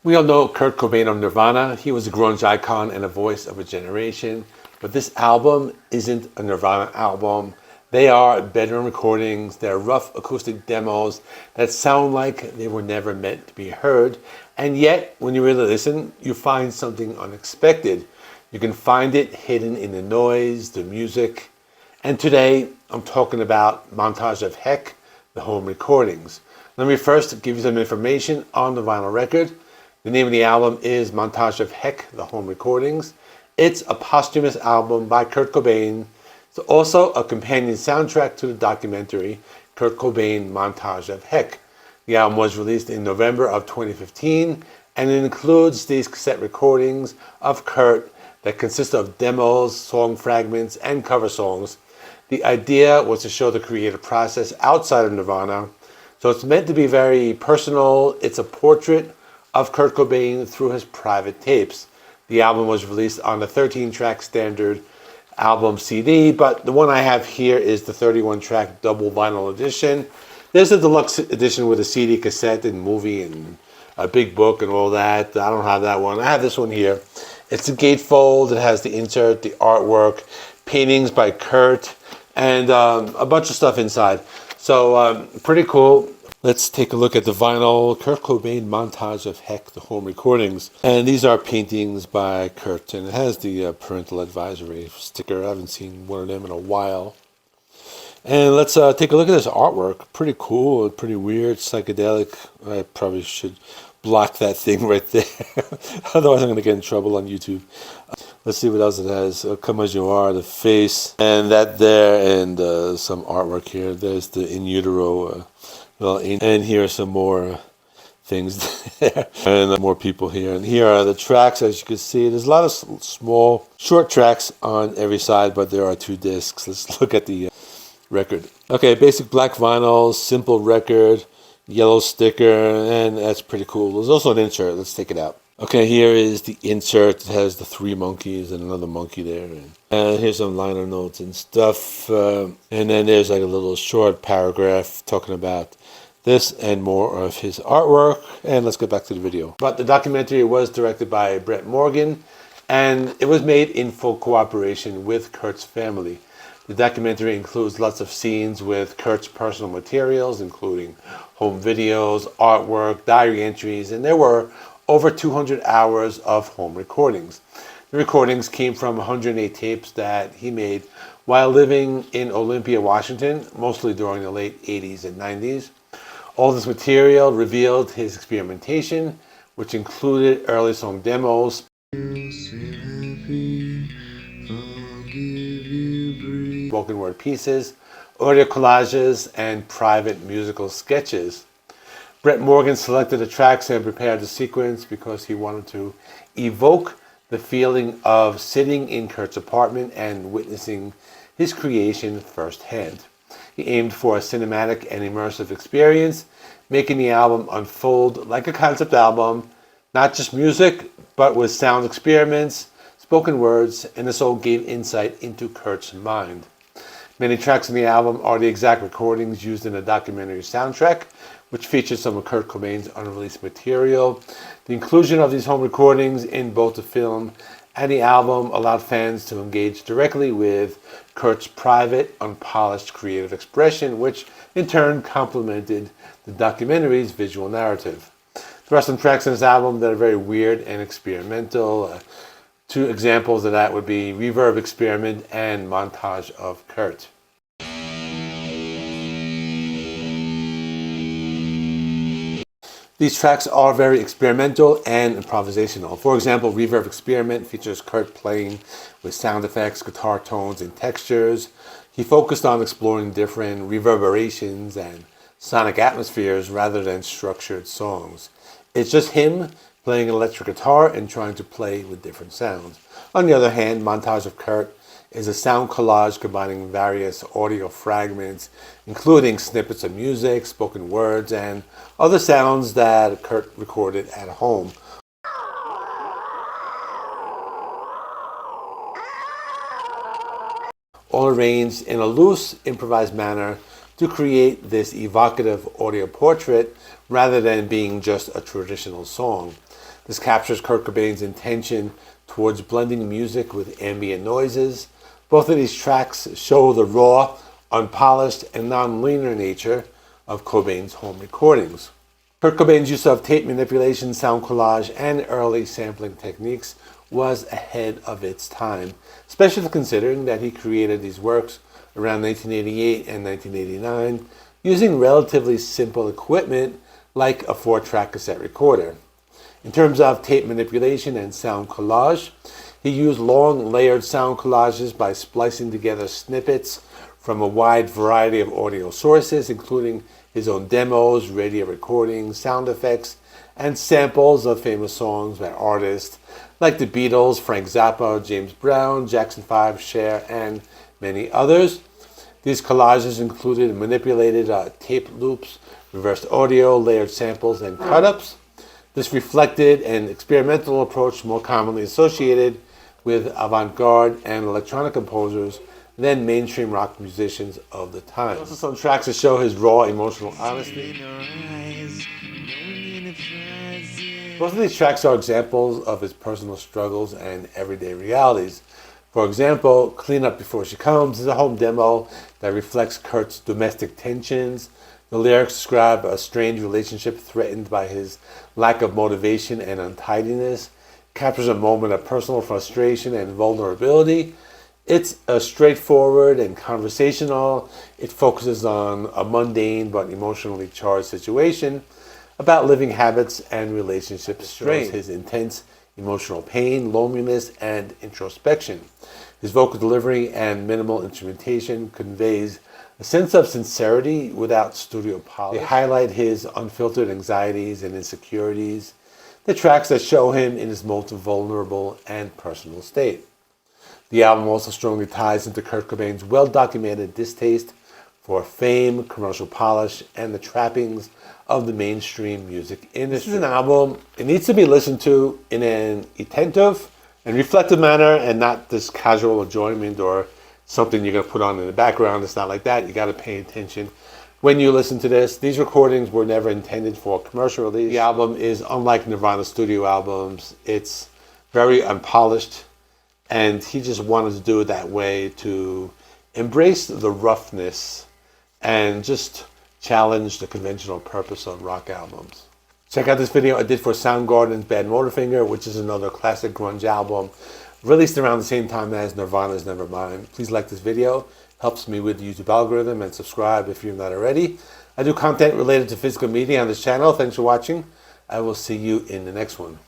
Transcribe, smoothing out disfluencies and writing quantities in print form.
We all know Kurt Cobain of Nirvana. He was a grunge icon and a voice of a generation. But this album isn't a Nirvana album. They are bedroom recordings. They're rough acoustic demos that sound like they were never meant to be heard. And yet, when you really listen, you find something unexpected. You can find it hidden in the noise, the music. And today, I'm talking about Montage of Heck, the home recordings. Let me first give you some information on the vinyl record. The name of the album is Montage of Heck, the home recordings. It's a posthumous album by Kurt Cobain. It's also a companion soundtrack to the documentary Kurt Cobain Montage of Heck. The album was released in November of 2015, and it includes these cassette recordings of Kurt that consist of demos, song fragments, and cover songs. The idea was to show the creative process outside of Nirvana. So it's meant to be very personal. It's a portrait of Kurt Cobain through his private tapes. The album was released on the 13-track standard album CD, but the one I have here is the 31-track double vinyl edition. There's a deluxe edition with a CD, cassette, and movie, and a big book and all that. I don't have that one. I have this one here. It's a gatefold. It has the insert, the artwork, paintings by Kurt, and a bunch of stuff inside. So pretty cool. Let's take a look at the vinyl Kurt Cobain Montage of Heck, the home recordings. And these are paintings by Kurt, and it has the parental advisory sticker. I haven't seen one of them in a while. And let's take a look at this artwork. Pretty cool, pretty weird, psychedelic. I probably should block that thing right there. Otherwise I'm going to get in trouble on YouTube. Let's see what else it has. Come As You Are, the face, and that there, and some artwork here. There's the in utero. And here are some more things there, and more people here. And here are the tracks, as you can see. There's a lot of small, short tracks on every side, but there are 2 discs. Let's look at the record. Okay, basic black vinyl, simple record, yellow sticker, and that's pretty cool. There's also an insert. Let's take it out. Okay, here is the insert. It has the 3 monkeys and another monkey there. And here's some liner notes and stuff. And then there's like a little short paragraph talking about this and more of his artwork. And let's get back to the video. But the documentary was directed by Brett Morgan, and it was made in full cooperation with Kurt's family. The documentary includes lots of scenes with Kurt's personal materials, including home videos, artwork, diary entries, and there were over 200 hours of home recordings. The recordings came from 108 tapes that he made while living in Olympia, Washington, mostly during the late 80s and 90s. All this material revealed his experimentation, which included early song demos, spoken word pieces, audio collages, and private musical sketches. Brett Morgan selected the tracks and prepared the sequence because he wanted to evoke the feeling of sitting in Kurt's apartment and witnessing his creation firsthand. He aimed for a cinematic and immersive experience, making the album unfold like a concept album, not just music, but with sound experiments, spoken words, and this all gave insight into Kurt's mind. Many tracks in the album are the exact recordings used in the documentary soundtrack, which features some of Kurt Cobain's unreleased material. The inclusion of these home recordings in both the film and the album allowed fans to engage directly with Kurt's private, unpolished creative expression, which in turn complemented the documentary's visual narrative. There are some tracks in this album that are very weird and experimental. 2 examples of that would be Reverb Experiment and Montage of Kurt. These tracks are very experimental and improvisational. For example, Reverb Experiment features Kurt playing with sound effects, guitar tones, and textures. He focused on exploring different reverberations and sonic atmospheres rather than structured songs. It's just him playing electric guitar and trying to play with different sounds. On the other hand, Montage of Kurt is a sound collage combining various audio fragments, including snippets of music, spoken words, and other sounds that Kurt recorded at home. All arranged in a loose, improvised manner to create this evocative audio portrait rather than being just a traditional song. This captures Kurt Cobain's intention towards blending music with ambient noises. Both of these tracks show the raw, unpolished, and non-linear nature of Cobain's home recordings. Kurt Cobain's use of tape manipulation, sound collage, and early sampling techniques was ahead of its time, especially considering that he created these works around 1988 and 1989 using relatively simple equipment like a 4-track cassette recorder. In terms of tape manipulation and sound collage, he used long layered sound collages by splicing together snippets from a wide variety of audio sources, including his own demos, radio recordings, sound effects, and samples of famous songs by artists like the Beatles, Frank Zappa, James Brown, Jackson 5, Cher, and many others. These collages included manipulated tape loops, reversed audio, layered samples, and cut-ups. This reflected an experimental approach more commonly associated with avant-garde and electronic composers than mainstream rock musicians of the time. Also some tracks that show his raw emotional honesty. Both of these tracks are examples of his personal struggles and everyday realities. For example, Clean Up Before She Comes is a home demo that reflects Kurt's domestic tensions. The lyrics describe a strained relationship threatened by his lack of motivation and untidiness. Captures a moment of personal frustration and vulnerability. It's straightforward and conversational. It focuses on a mundane but emotionally charged situation about living habits and relationship strain. His intense emotional pain, loneliness, and introspection. His vocal delivery and minimal instrumentation conveys a sense of sincerity without studio polish. They highlight his unfiltered anxieties and insecurities, the tracks that show him in his most vulnerable and personal state. The album also strongly ties into Kurt Cobain's well-documented distaste for fame, commercial polish, and the trappings of the mainstream music industry. This is an album, it needs to be listened to in an attentive and reflective manner and not this casual enjoyment or something you're going to put on in the background. It's not like that. You got to pay attention when you listen to this. These recordings were never intended for commercial release. The album is unlike Nirvana studio albums. It's very unpolished, and he just wanted to do it that way to embrace the roughness and just challenge the conventional purpose of rock albums. Check out this video I did for Soundgarden's Bad Motorfinger, which is another classic grunge album released around the same time as Nirvana's Nevermind. Please like this video. Helps me with the YouTube algorithm, and subscribe if you're not already. I do content related to physical media on this channel. Thanks for watching. I will see you in the next one.